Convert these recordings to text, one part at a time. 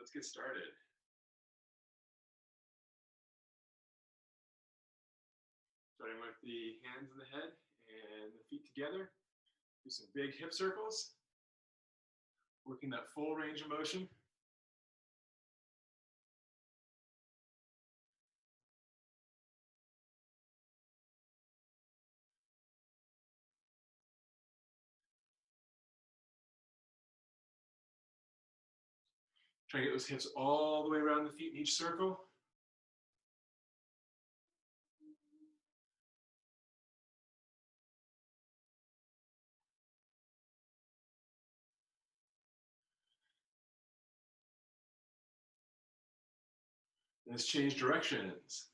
Let's get started. Starting with the hands on the head and the feet together. Do some big hip circles. Working that full range of motion. Try to get those hips all the way around the feet in each circle. And let's change directions.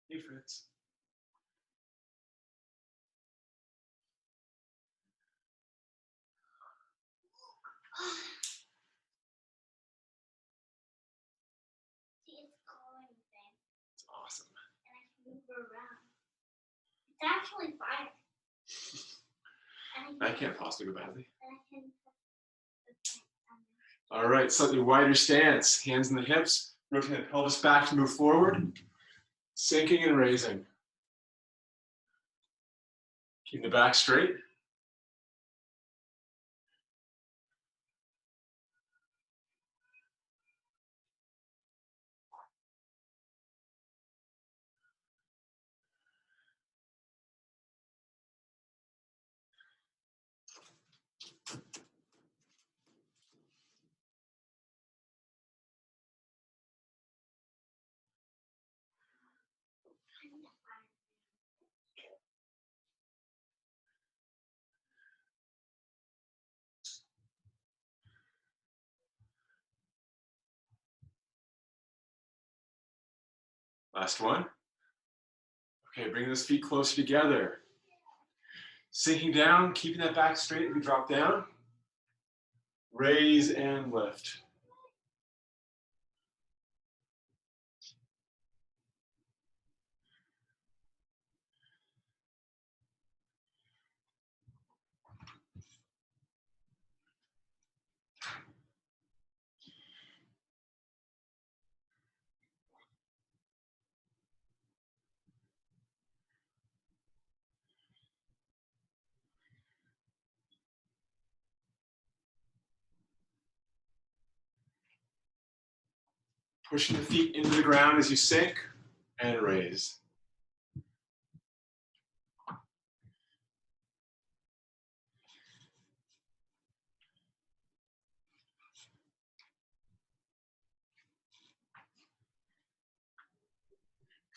Hey, Fritz. See, it's calling thing. It's awesome. And I can move it around. It's actually fire. That can't possibly go badly. And I can put the thing on there. All right, slightly wider stance. Hands in the hips. Rotating the pelvis back to move forward. Sinking and raising. Keep the back straight. Last one. Okay, bring those feet closer together. Sinking down, keeping that back straight as we drop down. Raise and lift. Pushing the feet into the ground as you sink and raise.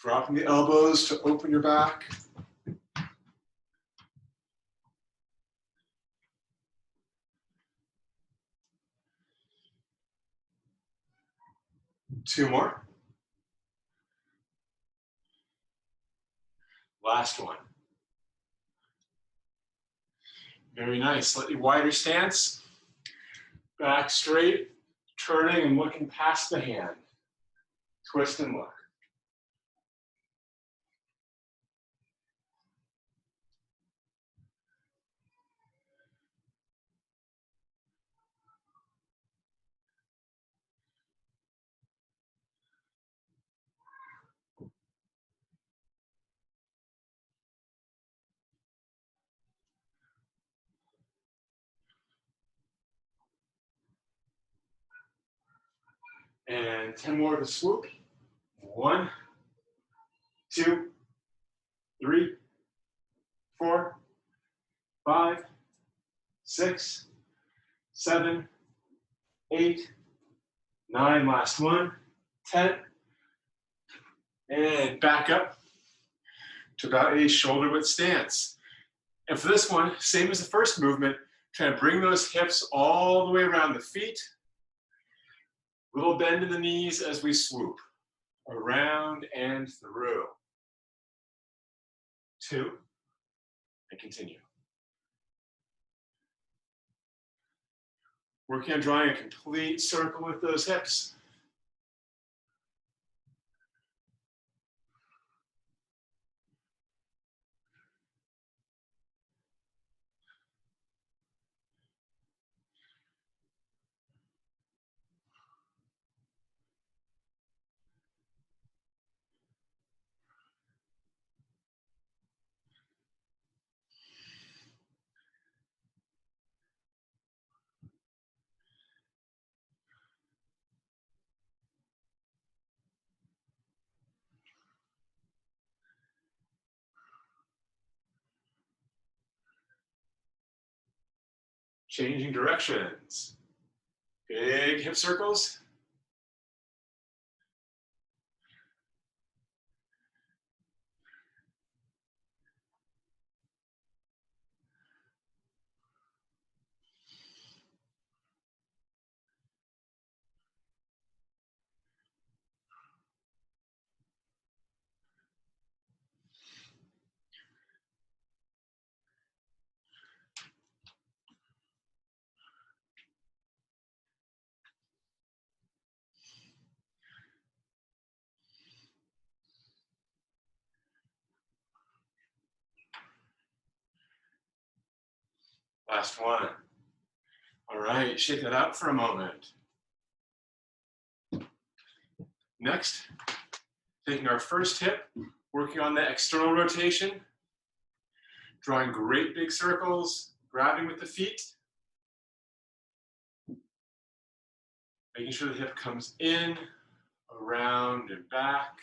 Dropping the elbows to open your back. Two more. Last one. Very nice. Slightly wider stance. Back straight, turning and looking past the hand. Twist and look. And 10 more to swoop. 1, 2, 3, 4, 5, 6, 7, 8, 9. Last one. 10. And back up to about a shoulder width stance. And for this one, same as the first movement, try to bring those hips all the way around the feet. Little bend in the knees as we swoop. Around and through. 2. And continue. Working on drawing a complete circle with those hips. Changing directions. Big hip circles. Last one. All right, shake that out for a moment. Next, taking our first hip, working on the external rotation, drawing great big circles, grabbing with the feet, making sure the hip comes in, around, and back.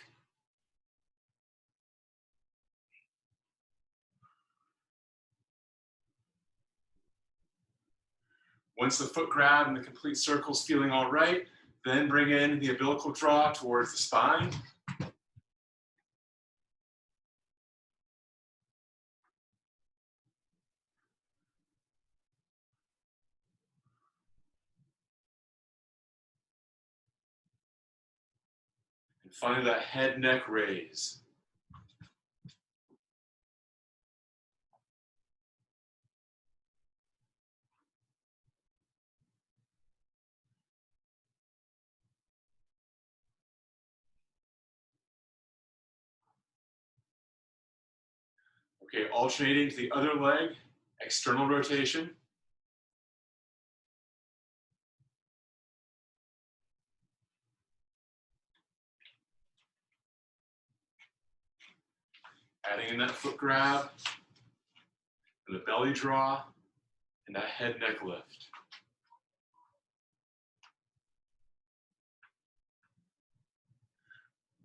Once the foot grab and the complete circle's feeling all right, then bring in the umbilical draw towards the spine. And finally, that head neck raise. Okay, alternating to the other leg, external rotation. Adding in that foot grab, and the belly draw, and that head neck lift.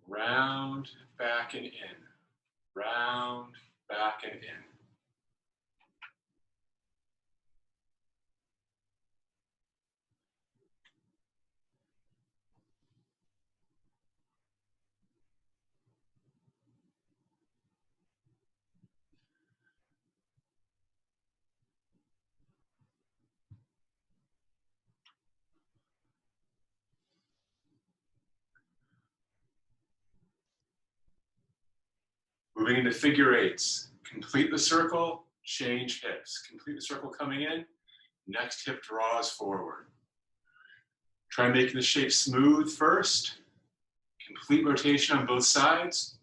Round, back, and in. Round, back, and in. Moving into figure eights. Complete the circle, change hips. Complete the circle coming in, next hip draws forward. Try making the shape smooth first. Complete rotation on both sides.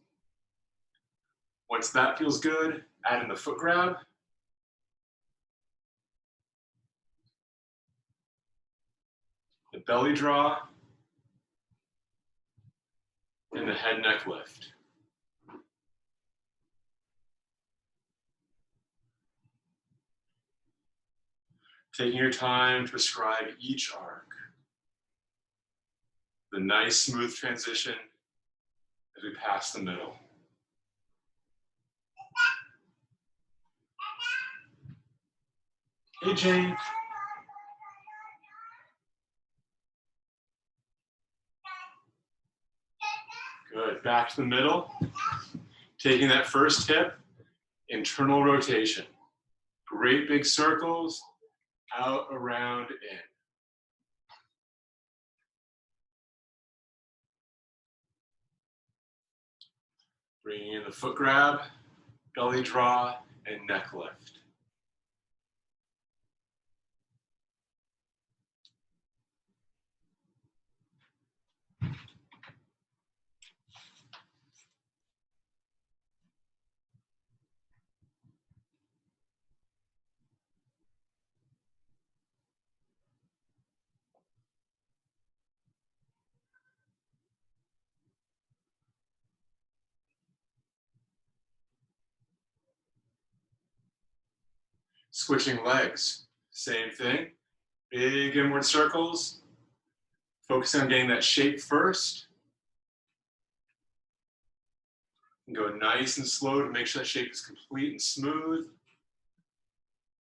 Once that feels good, add in the foot grab. The belly draw. And the head neck lift. Taking your time to describe each arc. The nice smooth transition as we pass the middle. Hey, Jane. Good, back to the middle. Taking that first hip, internal rotation. Great big circles, out, around, in. Bringing in the foot grab, belly draw, and neck lift. Switching legs, same thing. Big inward circles. Focus on getting that shape first. And go nice and slow to make sure that shape is complete and smooth.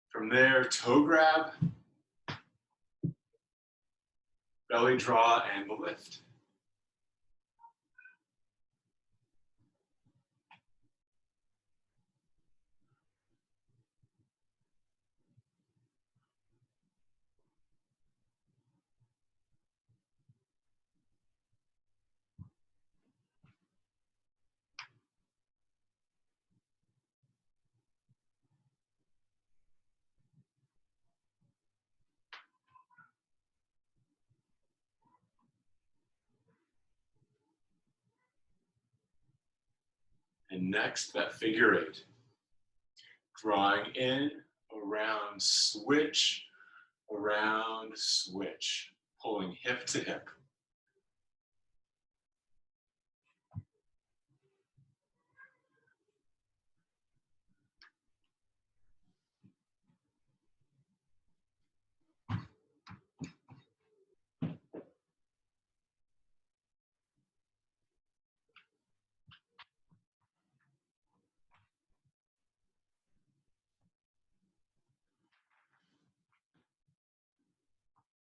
From there, toe grab, belly draw and the lift. And next, that figure eight. Drawing in, around, switch, around, switch. Pulling hip to hip.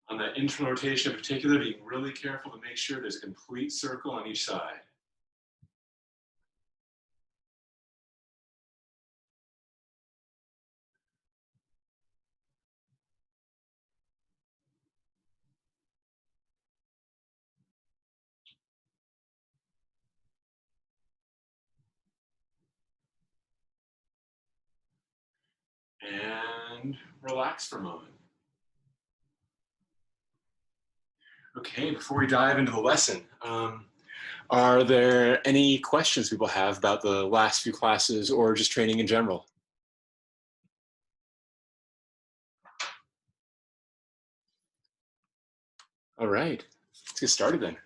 On that internal rotation in particular, being really careful to make sure there's a complete circle on each side. And relax for a moment. Okay, before we dive into the lesson, are there any questions people have about the last few classes or just training in general? All right, let's get started then.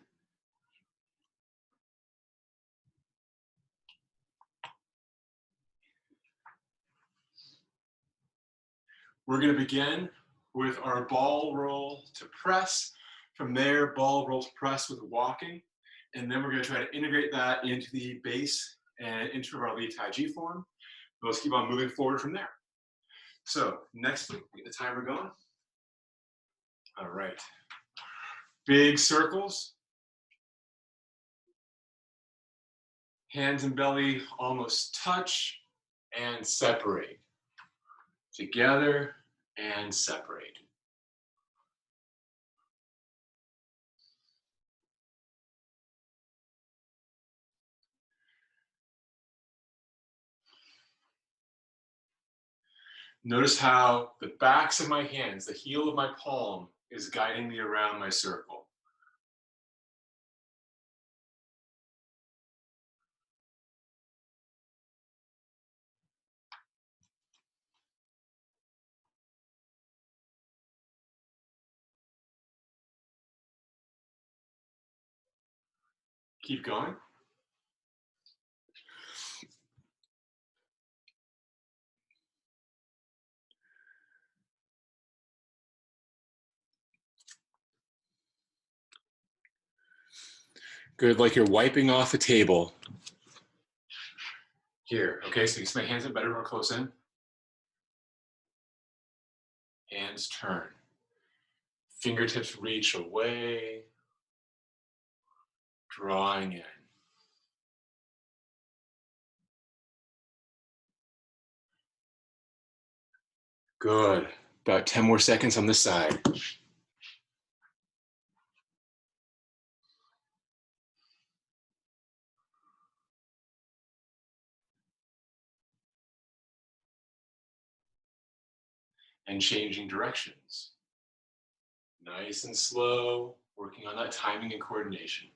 We're going to begin with our ball roll to press. From there, ball roll to press with walking. And then we're going to try to integrate that into the base and into our lead Taiji form. Let's keep on moving forward from there. So next, get the timer going. All right. Big circles. Hands and belly almost touch and separate. Together and separate. Notice how the backs of my hands, the heel of my palm, is guiding me around my circle. Keep going. Good, like you're wiping off a table. Here, okay, so you can see my hands a better, more close in. Hands turn. Fingertips reach away. Drawing in. Good. About 10 more seconds on this side. And changing directions. Nice and slow, working on that timing and coordination.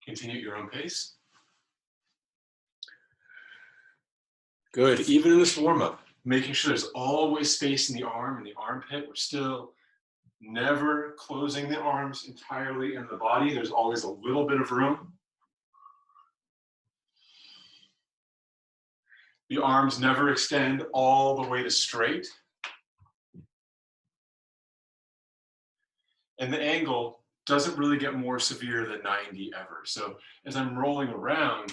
Continue at your own pace. Good, even in this warm-up, making sure there's always space in the arm and the armpit. We're still never closing the arms entirely in the body. There's always a little bit of room. The arms never extend all the way to straight. And the angle doesn't really get more severe than 90 ever. So as I'm rolling around,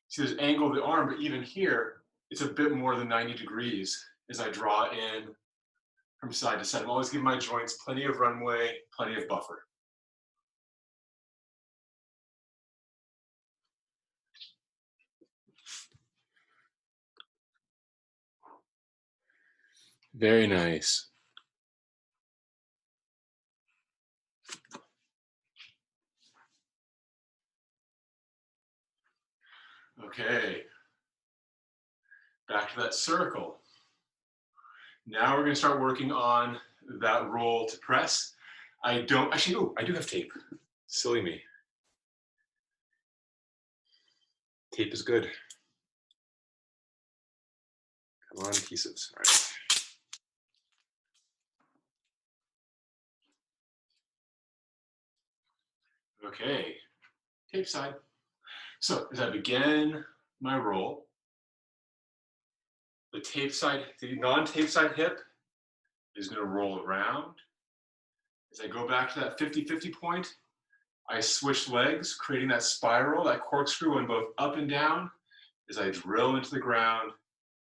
see this angle of the arm, but even here, it's a bit more than 90 degrees as I draw in from side to side. I'm always giving my joints plenty of runway, plenty of buffer. Very nice. Okay. Back to that circle. Now we're going to start working on that roll to press. I don't, actually, oh, I do have tape. Silly me. Tape is good. Come on, pieces. All right. Okay, tape side. So as I begin my roll, the tape side, the non-tape side hip is going to roll around. As I go back to that 50-50 point, I switch legs, creating that spiral, that corkscrew going both up and down as I drill into the ground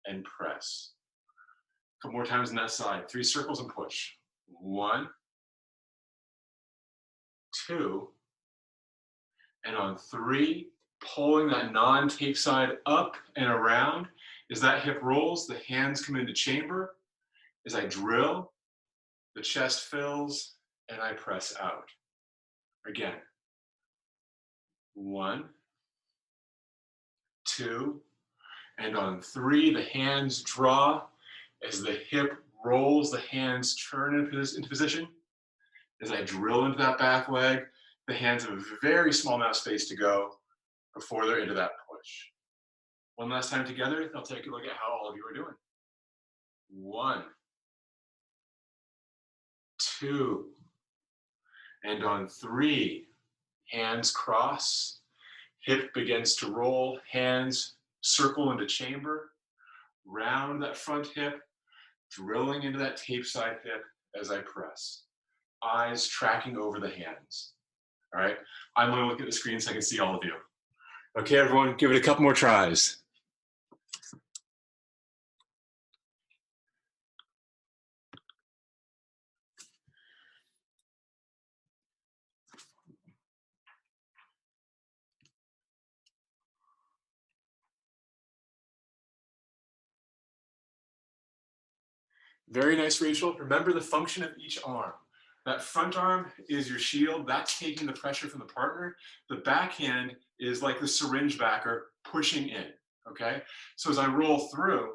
and press. A couple more times on that side. 3 circles and push. 1, 2, and on 3, pulling that non-tape side up and around. As that hip rolls, the hands come into chamber. As I drill, the chest fills, and I press out. Again. 1, 2, and on 3, the hands draw. As the hip rolls, the hands turn into position. As I drill into that back leg, the hands have a very small amount of space to go before they're into that push. One last time together, I'll take a look at how all of you are doing. 1, 2, and on 3, hands cross, hip begins to roll, hands circle into chamber, round that front hip, drilling into that tape side hip as I press. Eyes tracking over the hands. All right, I'm going to look at the screen so I can see all of you. Okay, everyone, give it a couple more tries. Very nice, Rachel. Remember the function of each arm. That front arm is your shield. That's taking the pressure from the partner. The backhand is like the syringe backer pushing in, okay? So as I roll through,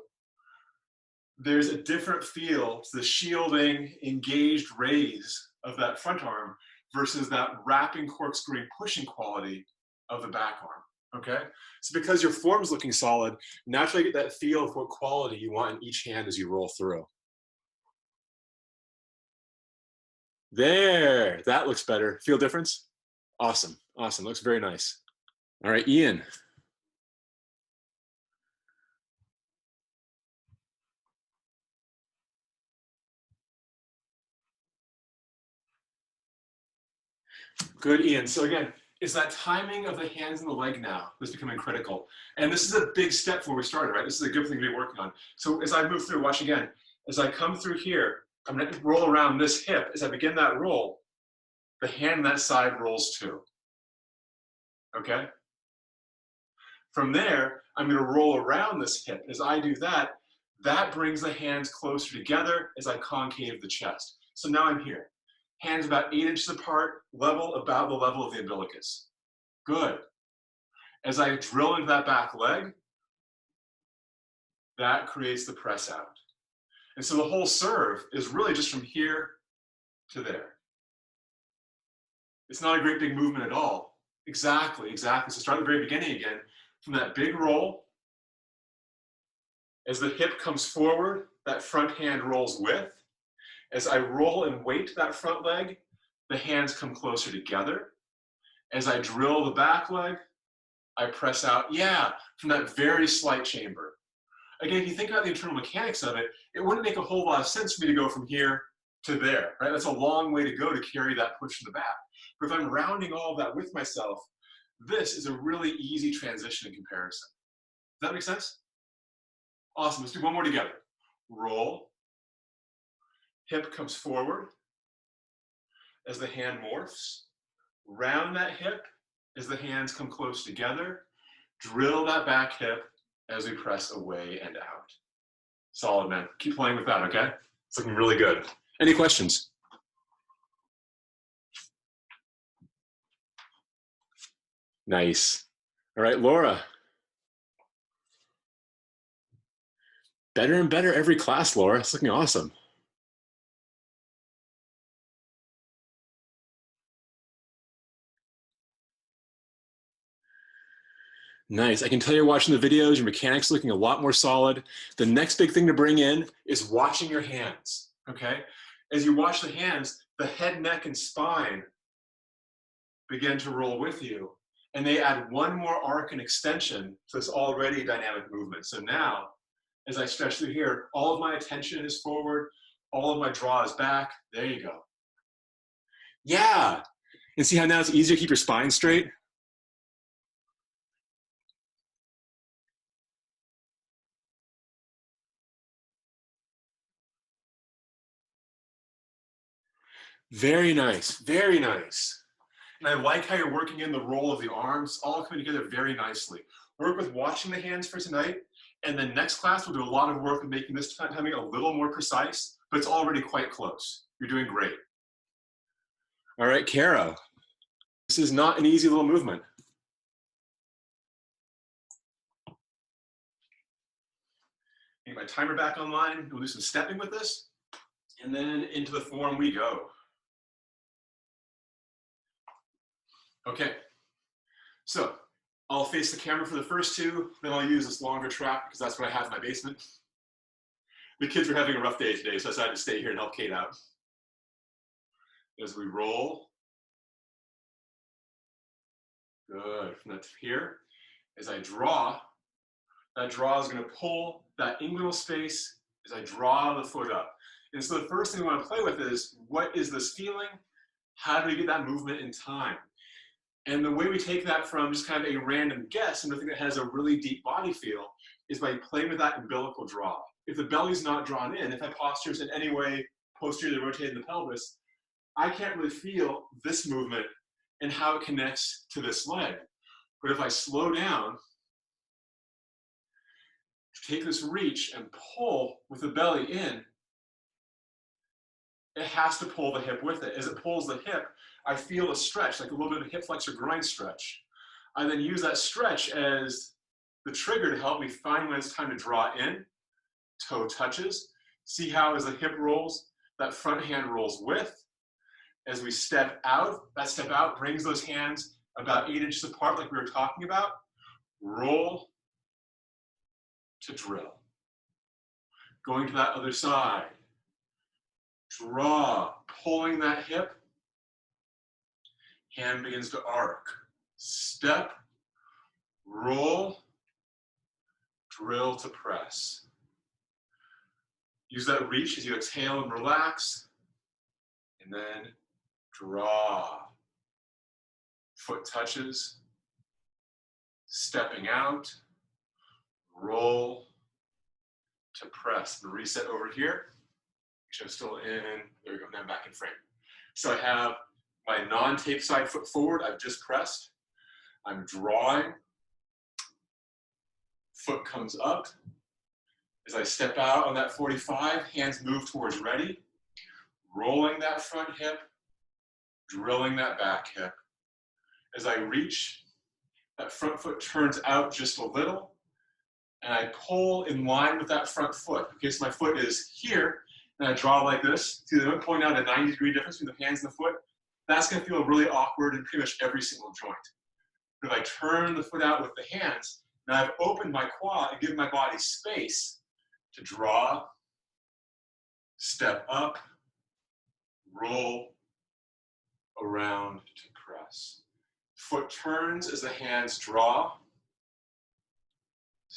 there's a different feel to the shielding, engaged raise of that front arm versus that wrapping, corkscrewing, pushing quality of the back arm, okay? So because your form's looking solid, naturally you get that feel of what quality you want in each hand as you roll through. There, that looks better. Feel difference? Awesome, awesome, looks very nice. All right, Ian. Good, Ian. So again, it's that timing of the hands and the leg now that's becoming critical. And this is a big step from where we started, right? This is a good thing to be working on. So as I move through, watch again. As I come through here, I'm gonna roll around this hip. As I begin that roll, the hand on that side rolls too, okay? From there, I'm gonna roll around this hip. As I do that, that brings the hands closer together as I concave the chest. So now I'm here. Hands about 8 inches apart, level about the level of the umbilicus. Good. As I drill into that back leg, that creates the press out. And so the whole serve is really just from here to there. It's not a great big movement at all. Exactly, exactly. So start at the very beginning again. From that big roll, as the hip comes forward, that front hand rolls with. As I roll and weight that front leg, the hands come closer together. As I drill the back leg, I press out, yeah, from that very slight chamber. Again, if you think about the internal mechanics of it, it wouldn't make a whole lot of sense for me to go from here to there, right? That's a long way to go to carry that push in the back. But if I'm rounding all of that with myself, this is a really easy transition in comparison. Does that make sense? Awesome, let's do one more together. Roll, hip comes forward as the hand morphs. Round that hip as the hands come close together. Drill that back hip as we press away and out. Solid, man. Keep playing with that, okay? It's looking really good. Any questions? Nice. All right, Laura. Better and better every class, Laura. It's looking awesome. Nice. I can tell you're watching the videos, your mechanics looking a lot more solid. The next big thing to bring in is watching your hands, okay? As you watch the hands, the head, neck, and spine begin to roll with you, and they add one more arc and extension to this already dynamic movement. So now, as I stretch through here, all of my attention is forward, all of my draw is back. There you go. Yeah. And see how now it's easier to keep your spine straight? Very nice, very nice. And I like how you're working in the roll of the arms, all coming together very nicely. Work with watching the hands for tonight, and then next class we'll do a lot of work with making this timing a little more precise, but it's already quite close. You're doing great. All right, Kara. This is not an easy little movement. Get my timer back online. We'll do some stepping with this, and then into the form we go. Okay, so I'll face the camera for the first two, then I'll use this longer track because that's what I have in my basement. The kids were having a rough day today, so I decided to stay here and help Kate out. As we roll. Good, from that here. As I draw, that draw is gonna pull that inguinal space as I draw the foot up. And so the first thing we wanna play with is, what is this feeling? How do we get that movement in time? And the way we take that from just kind of a random guess and something that has a really deep body feel is by playing with that umbilical draw. If the belly's not drawn in, if my posture is in any way posteriorly rotating the pelvis, I can't really feel this movement and how it connects to this leg. But if I slow down, take this reach and pull with the belly in, it has to pull the hip with it. As it pulls the hip, I feel a stretch, like a little bit of a hip flexor groin stretch. I then use that stretch as the trigger to help me find when it's time to draw in. Toe touches. See how as the hip rolls, that front hand rolls with. As we step out, that step out brings those hands about 8 inches apart like we were talking about. Roll to drill. Going to that other side. Draw, pulling that hip. Hand begins to arc. Step, roll, drill to press. Use that reach as you exhale and relax. And then draw. Foot touches. Stepping out. Roll to press. And reset over here. Make sure I'm still in. There we go. Now I'm back in frame. So I have my non-tape side foot forward, I've just pressed. I'm drawing. Foot comes up. As I step out on that 45, hands move towards ready. Rolling that front hip, drilling that back hip. As I reach, that front foot turns out just a little, and I pull in line with that front foot. Okay, so my foot is here, and I draw like this. See, I'm pointing out a 90-degree difference between the hands and the foot. That's gonna feel really awkward in pretty much every single joint. But if I turn the foot out with the hands, now I've opened my quad and given my body space to draw, step up, roll, around to press. Foot turns as the hands draw,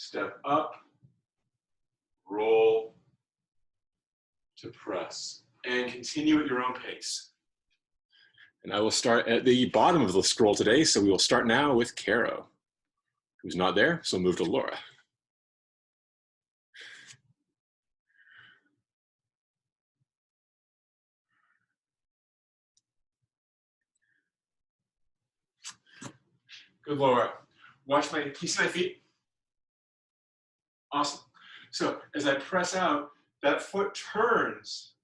step up, roll to press, and continue at your own pace. And I will start at the bottom of the scroll today, so we will start now with Caro, who's not there, so we'll move to Laura. Good, Laura. Watch my, can you see my feet? Awesome. So as I press out, that foot turns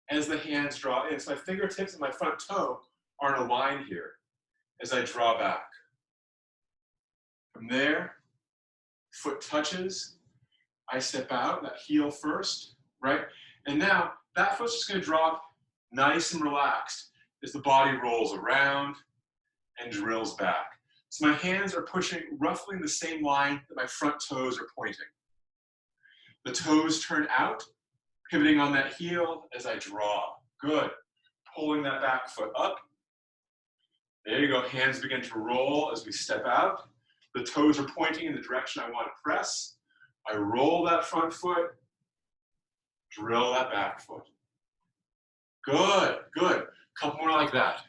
as the hands draw in. So my fingertips and my front toe are in a line here as I draw back. From there, foot touches, I step out, that heel first, right? And now that foot's just gonna drop nice and relaxed as the body rolls around and drills back. So my hands are pushing roughly in the same line that my front toes are pointing. The toes turn out, pivoting on that heel as I draw. Good. Pulling that back foot up. There you go. Hands begin to roll as we step out. The toes are pointing in the direction I want to press. I roll that front foot, drill that back foot. Good, good. Couple more like that.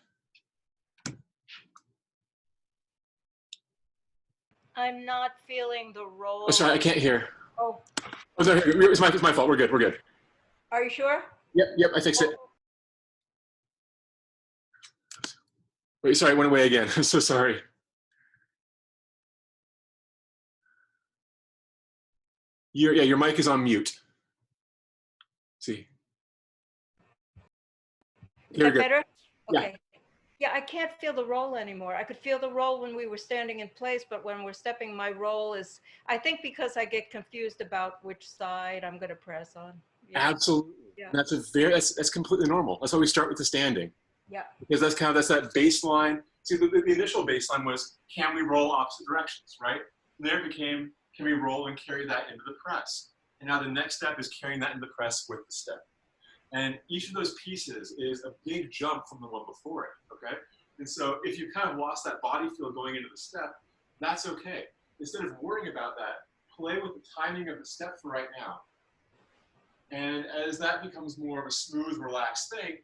I'm not feeling the roll. Oh, sorry, I can't hear. Oh, Oh, sorry, it's my fault. We're good, we're good. are you sure? Yep, I fixed it. Wait, sorry, it went away again. I'm so sorry. Your mic is on mute. See. Is There that we go. better? Yeah. Okay. Yeah, I can't feel the roll anymore. I could feel the roll when we were standing in place, but when we're stepping, my roll is, I think because I get confused about which side I'm going to press on. Yeah. Absolutely. Yeah. That's completely normal. That's why we start with the standing. Yeah. Because that's that baseline. See, the initial baseline was, can we roll opposite directions, right? And there it became, can we roll and carry that into the press? And now the next step is carrying that into the press with the step. And each of those pieces is a big jump from the one before it, okay? And so if you kind of lost that body feel going into the step, that's okay. Instead of worrying about that, play with the timing of the step for right now. And as that becomes more of a smooth, relaxed thing,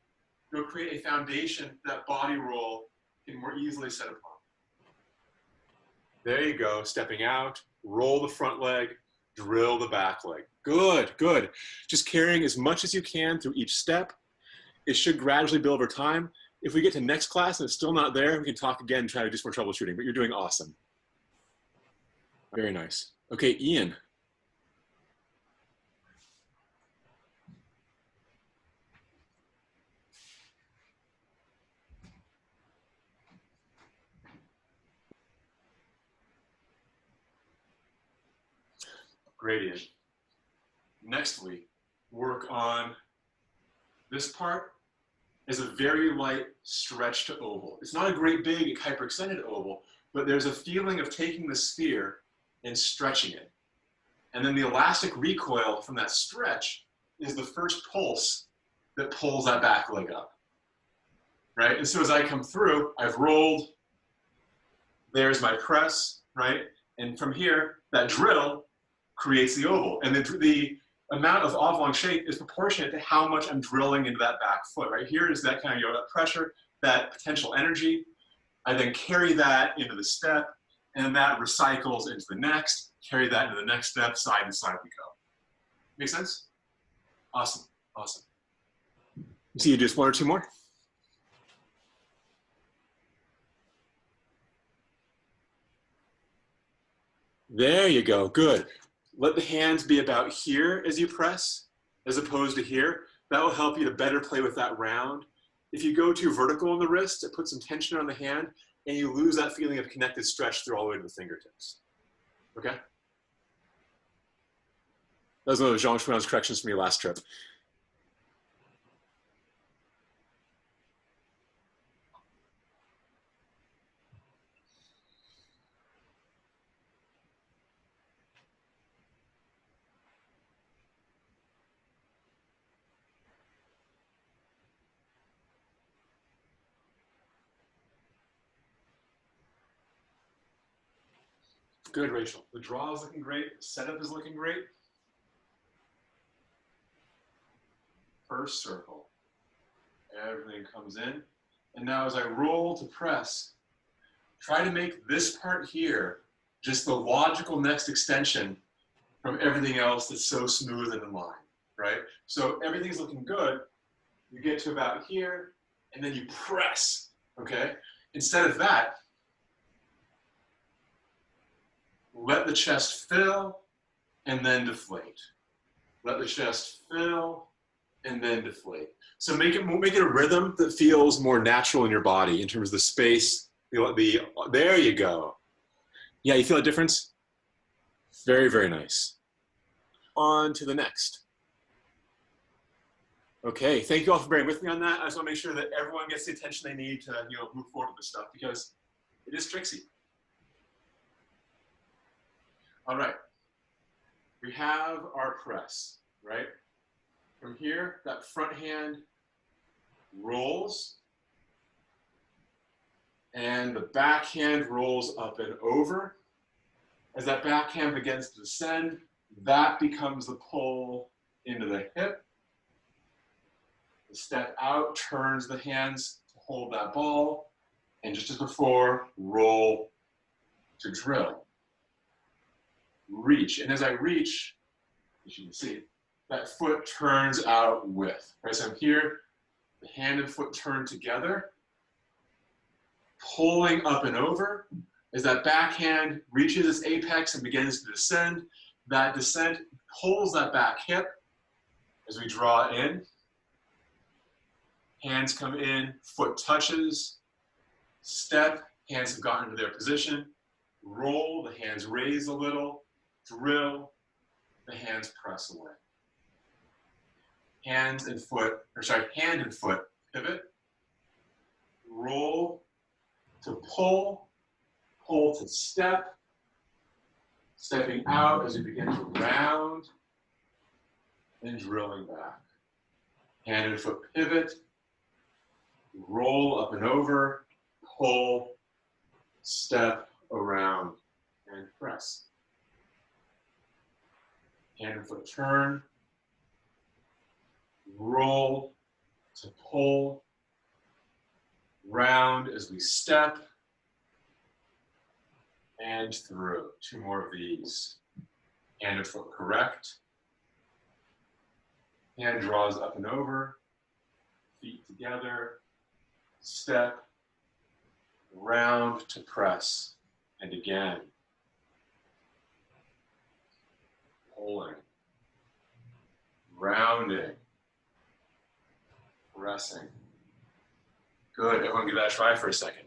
you'll create a foundation that body roll can more easily set upon. There you go, stepping out, roll the front leg, drill the back leg. Good, good. Just carrying as much as you can through each step. It should gradually build over time. If we get to next class and it's still not there, we can talk again and try to do some more troubleshooting, but you're doing awesome. Very nice. Okay, Ian. Great, Ian. Next week, work on this part is a very light stretch to oval. It's not a great big hyperextended oval, but there's a feeling of taking the sphere and stretching it. And then the elastic recoil from that stretch is the first pulse that pulls that back leg up, right? And so as I come through, I've rolled, there's my press, right? And from here, that drill creates the oval. And the amount of oblong shape is proportionate to how much I'm drilling into that back foot, right? Here is that kind of that pressure, that potential energy. I then carry that into the step, and that recycles into the next, carry that into the next step, side to side we go. Make sense? Awesome, awesome. So you just one or two more? There you go, good. Let the hands be about here as you press, as opposed to here. That will help you to better play with that round. If you go too vertical in the wrist, it puts some tension on the hand, and you lose that feeling of connected stretch through all the way to the fingertips. Okay? That was one of Jean Schwann's corrections from your last trip. Good, Rachel. The draw is looking great. The setup is looking great. First circle. Everything comes in. And now as I roll to press, try to make this part here just the logical next extension from everything else that's so smooth and in line, right? So everything's looking good. You get to about here, and then you press, okay? Instead of that, let the chest fill and then deflate. Let the chest fill and then deflate. So make it a rhythm that feels more natural in your body in terms of the space. There you go. Yeah, you feel a difference? Very, very nice. On to the next. Okay, thank you all for bearing with me on that. I just want to make sure that everyone gets the attention they need to move forward with this stuff because it is tricksy. All right, we have our press, right? From here, that front hand rolls, and the back hand rolls up and over. As that back hand begins to descend, that becomes the pull into the hip. The step out turns the hands to hold that ball, and just as before, roll to drill. Reach, and as I reach, as you can see, that foot turns out with. Right, so I'm here, the hand and foot turn together, pulling up and over. As that backhand reaches its apex and begins to descend, that descent pulls that back hip as we draw in. Hands come in, foot touches, step, hands have gotten into their position, roll, the hands raise a little, drill, the hands press away. Hand and foot pivot, roll to pull to step, stepping out as we begin to round, and drilling back. Hand and foot pivot, roll up and over, pull, step around, and press. Hand and foot turn, roll to pull, round as we step, and through. Two more of these. Hand and foot correct. Hand draws up and over, feet together, step, round to press, and again. Pulling, rounding, pressing. Good, everyone give that a try for a second.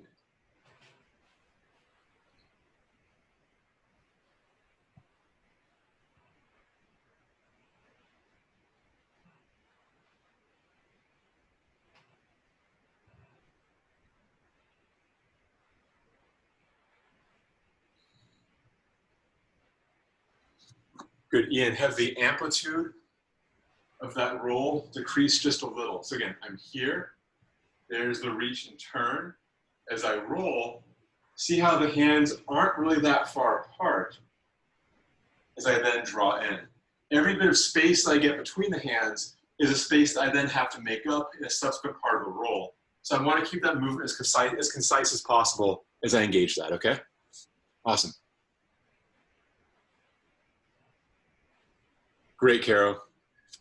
Good, Ian, have the amplitude of that roll decrease just a little. So again, I'm here, there's the reach and turn. As I roll, see how the hands aren't really that far apart as I then draw in. Every bit of space that I get between the hands is a space that I then have to make up in a subsequent part of the roll. So I want to keep that movement as concise as possible as I engage that, okay? Awesome. Great, Caro.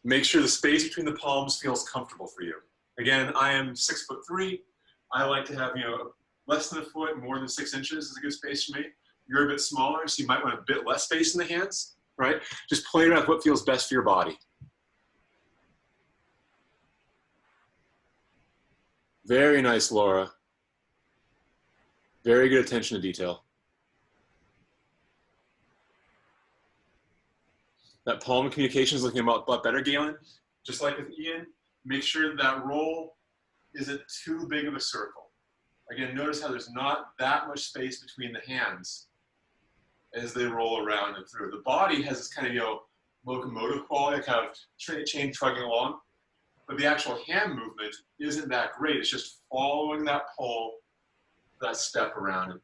Make sure the space between the palms feels comfortable for you. Again, I am 6'3". I like to have, less than a foot, more than 6 inches is a good space for me. You're a bit smaller, so you might want a bit less space in the hands, right? Just play around with what feels best for your body. Very nice, Laura. Very good attention to detail. That palm communication is looking a lot better, Galen. Just like with Ian, make sure that roll isn't too big of a circle. Again, notice how there's not that much space between the hands as they roll around and through. The body has this kind of, locomotive quality, kind of chain trucking along, but the actual hand movement isn't that great. It's just following that pull, that step around and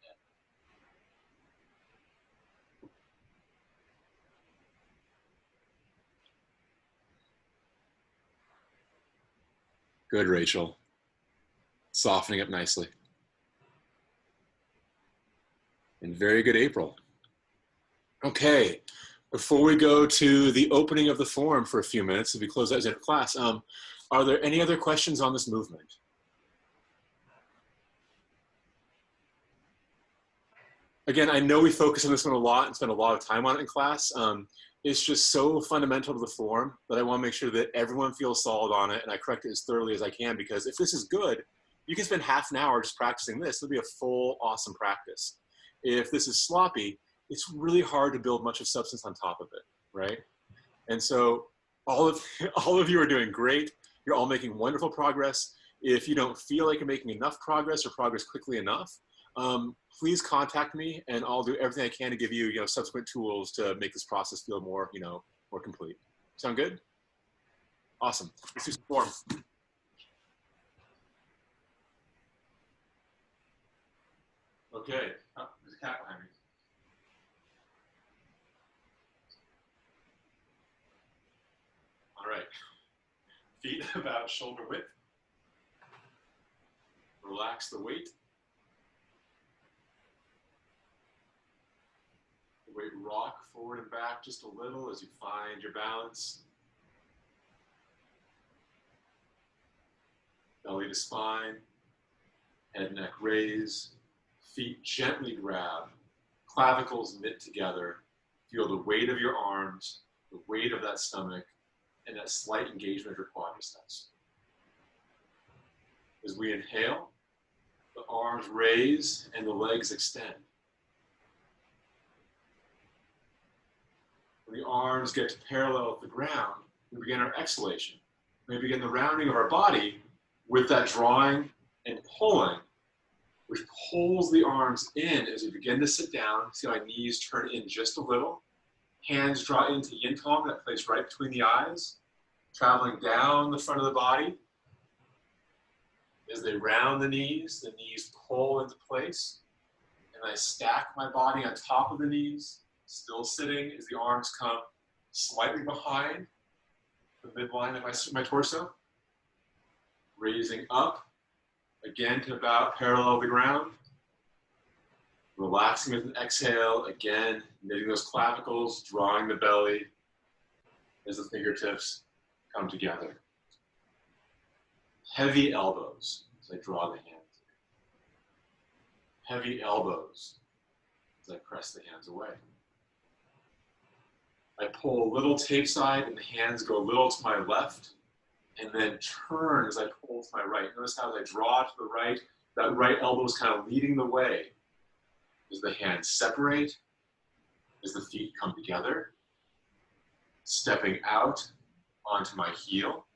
in. Good, Rachel. Softening up nicely. And very good, April. Okay, before we go to the opening of the forum for a few minutes, if we close that in class, are there any other questions on this movement? Again, I know we focus on this one a lot and spend a lot of time on it in class. It's just so fundamental to the form that I want to make sure that everyone feels solid on it and I correct it as thoroughly as I can, because if this is good, you can spend half an hour just practicing this. It'll be a full, awesome practice. If this is sloppy, it's really hard to build much of substance on top of it, right? And so all of you are doing great. You're all making wonderful progress. If you don't feel like you're making enough progress or progress quickly enough, please contact me and I'll do everything I can to give you, subsequent tools to make this process feel more, more complete. Sound good? Awesome. Let's do some form. Okay. Oh, there's a cat behind me. All right. Feet about shoulder width. Relax the weight. The weight rock forward and back just a little as you find your balance. Belly to spine. Head, neck raise. Feet gently grab. Clavicles knit together. Feel the weight of your arms, the weight of that stomach, and that slight engagement of your quadriceps. As we inhale, the arms raise and the legs extend. When the arms get to parallel with the ground, we begin our exhalation. We begin the rounding of our body with that drawing and pulling, which pulls the arms in as we begin to sit down. See how my knees turn in just a little. Hands draw into yin tong, that place right between the eyes, traveling down the front of the body. As they round the knees pull into place. And I stack my body on top of the knees, still sitting as the arms come slightly behind the midline of my torso. Raising up, again to about parallel the ground. Relaxing with an exhale, again, knitting those clavicles, drawing the belly as the fingertips come together. Heavy elbows as I draw the hands. Heavy elbows as I press the hands away. I pull a little tape side and the hands go a little to my left and then turn as I pull to my right. Notice how as I draw to the right, that right elbow is kind of leading the way. As the hands separate, as the feet come together, stepping out onto my heel,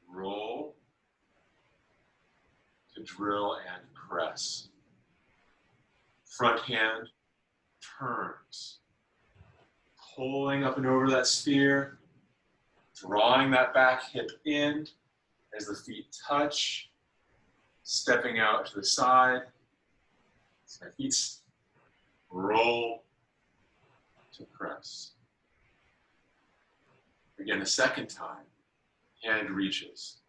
roll to drill and press. Front hand turns, pulling up and over that sphere, drawing that back hip in as the feet touch, stepping out to the side. My feet roll to press. Again, a second time, hand reaches.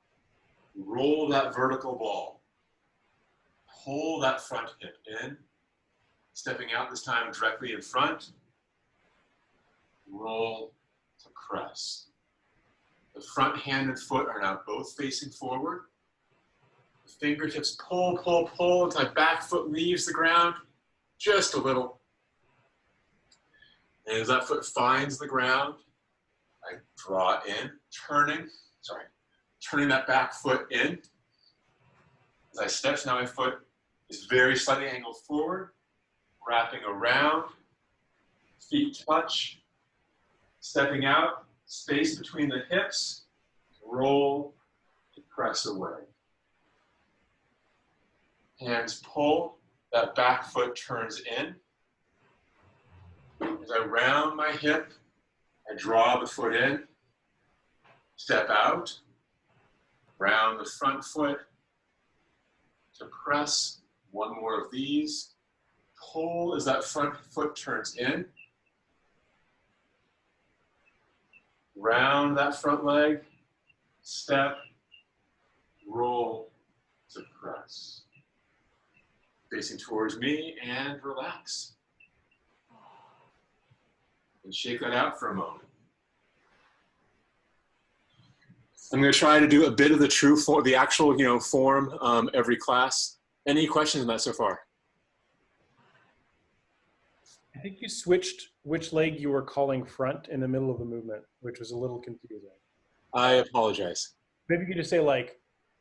Roll that vertical ball. Pull that front hip in. Stepping out this time directly in front. Roll to press. The front hand and foot are now both facing forward. The fingertips pull, pull, pull until my back foot leaves the ground just a little. And as that foot finds the ground, I draw in, turning that back foot in. As I step, now my foot is very slightly angled forward, wrapping around, feet touch, stepping out, space between the hips, roll to press away. Hands pull, that back foot turns in. As I round my hip, I draw the foot in, step out, round the front foot to press. One more of these. Pull as that front foot turns in. Round that front leg, step, roll to press. Facing towards me and relax. And shake that out for a moment. I'm going to try to do a bit of the true form, the actual, form every class. Any questions on that so far? I think you switched which leg you were calling front in the middle of the movement, which was a little confusing. I apologize. Maybe you could just say like,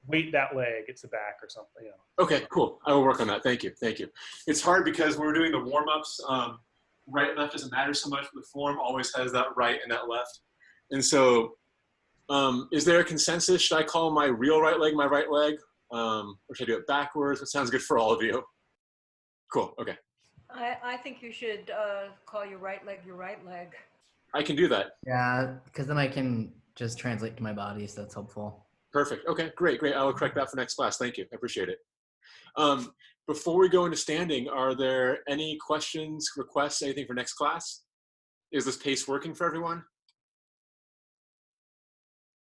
wait that leg, it's the back or something. Okay, cool. I will work on that. Thank you. Thank you. It's hard because when we're doing the warm-ups, right and left doesn't matter so much, but the form always has that right and that left. And so is there a consensus? Should I call my real right leg my right leg? Or should I do it backwards? What sounds good for all of you? Cool, okay. I think you should call your right leg your right leg. I can do that. Yeah, because then I can just translate to my body, so that's helpful. Perfect. Okay, great, great. I will correct that for next class. Thank you. I appreciate it. Before we go into standing, are there any questions, requests, anything for next class? Is this pace working for everyone?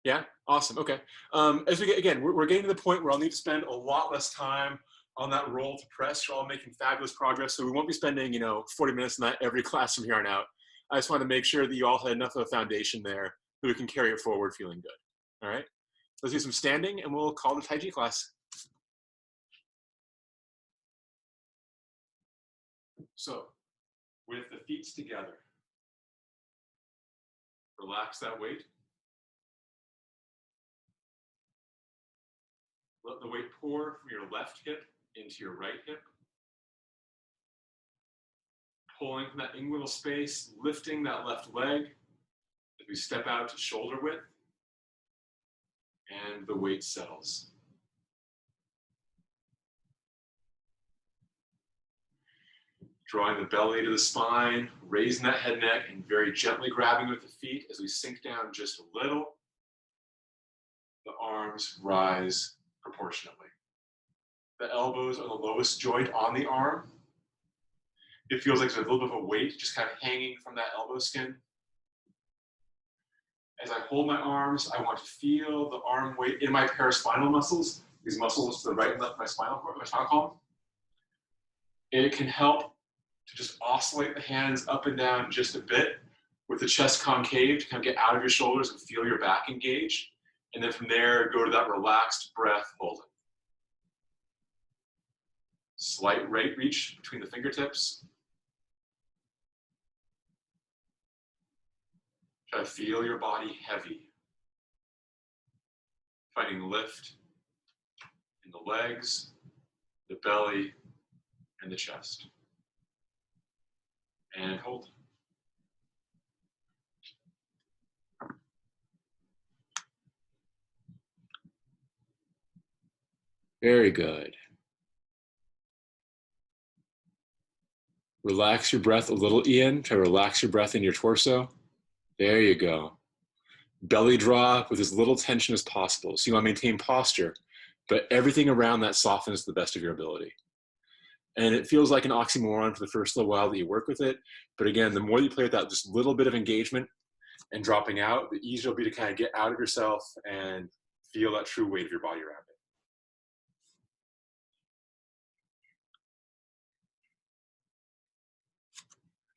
Yeah, awesome. Okay. As we get, again, we're getting to the point where I'll need to spend a lot less time on that roll to press. You're all making fabulous progress, so we won't be spending 40 minutes on that every class from here on out. I just want to make sure that you all had enough of a foundation there that we can carry it forward feeling good. All right. Let's do some standing, and we'll call the Taiji class. So, with the feet together, relax that weight. Let the weight pour from your left hip into your right hip. Pulling from that inguinal space, lifting that left leg as we step out to shoulder width, and the weight settles. Drawing the belly to the spine, raising that head neck, and very gently grabbing with the feet as we sink down just a little. The arms rise proportionately. The elbows are the lowest joint on the arm. It feels like there's a little bit of a weight just kind of hanging from that elbow skin. As I hold my arms, I want to feel the arm weight in my paraspinal muscles, these muscles to the right and left of my spinal column. It can help to just oscillate the hands up and down just a bit with the chest concave to kind of get out of your shoulders and feel your back engage. And then from there, go to that relaxed breath holding. Slight right reach between the fingertips. Try to feel your body heavy. Finding lift in the legs, the belly, and the chest. And hold. Very good. Relax your breath a little, Ian. Try to relax your breath in your torso. There you go. Belly drop with as little tension as possible. So you want to maintain posture, but everything around that softens to the best of your ability. And it feels like an oxymoron for the first little while that you work with it. But again, the more you play with that just little bit of engagement and dropping out, the easier it'll be to kind of get out of yourself and feel that true weight of your body around it.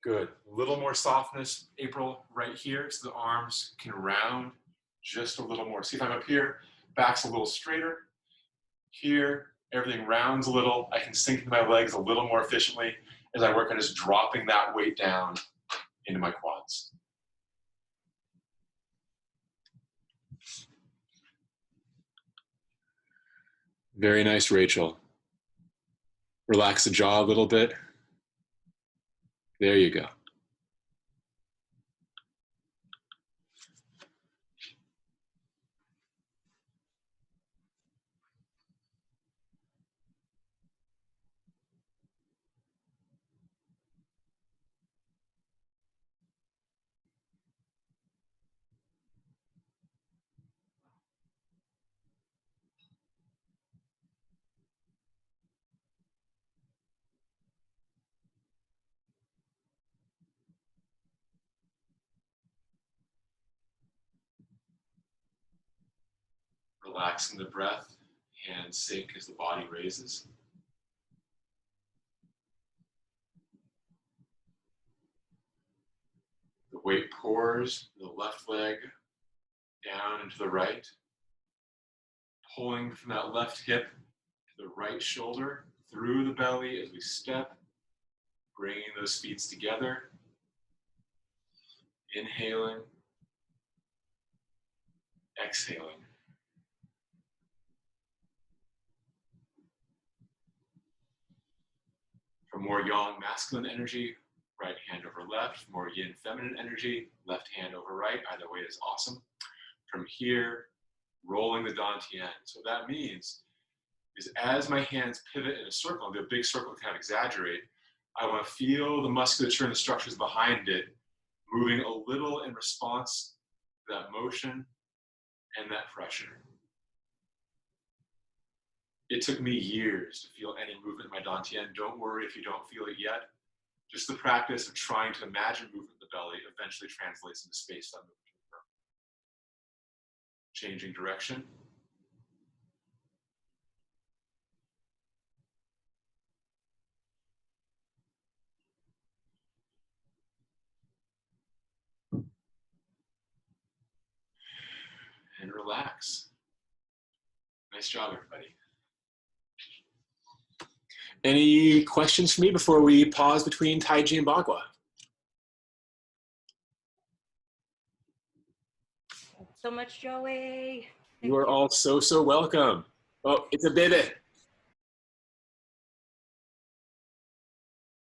Good. A little more softness, April, right here, so the arms can round just a little more. See if I'm up here, back's a little straighter. Here, everything rounds a little. I can sink into my legs a little more efficiently as I work on just dropping that weight down into my quads. Very nice, Rachel. Relax the jaw a little bit. There you go. Relaxing the breath Hands sink as the body raises. The weight pours the left leg down into the right, pulling from that left hip to the right shoulder, through the belly as we step, bringing those feet together. Inhaling, exhaling. For more yang masculine energy, right hand over left. For more yin feminine energy, left hand over right. Either way is awesome. From here, rolling the dantian. So what that means is as my hands pivot in a circle, the big circle kind of exaggerate, I want to feel the musculature and the structures behind it moving a little in response to that motion and that pressure. It took me years to feel any movement in my dantian. Don't worry if you don't feel it yet. Just the practice of trying to imagine movement in the belly eventually translates into space that movement can occur. Changing direction. And relax. Nice job, everybody. Any questions for me before we pause between Taiji and Bagua? So much, Joey. You are all so welcome. Oh, it's a baby.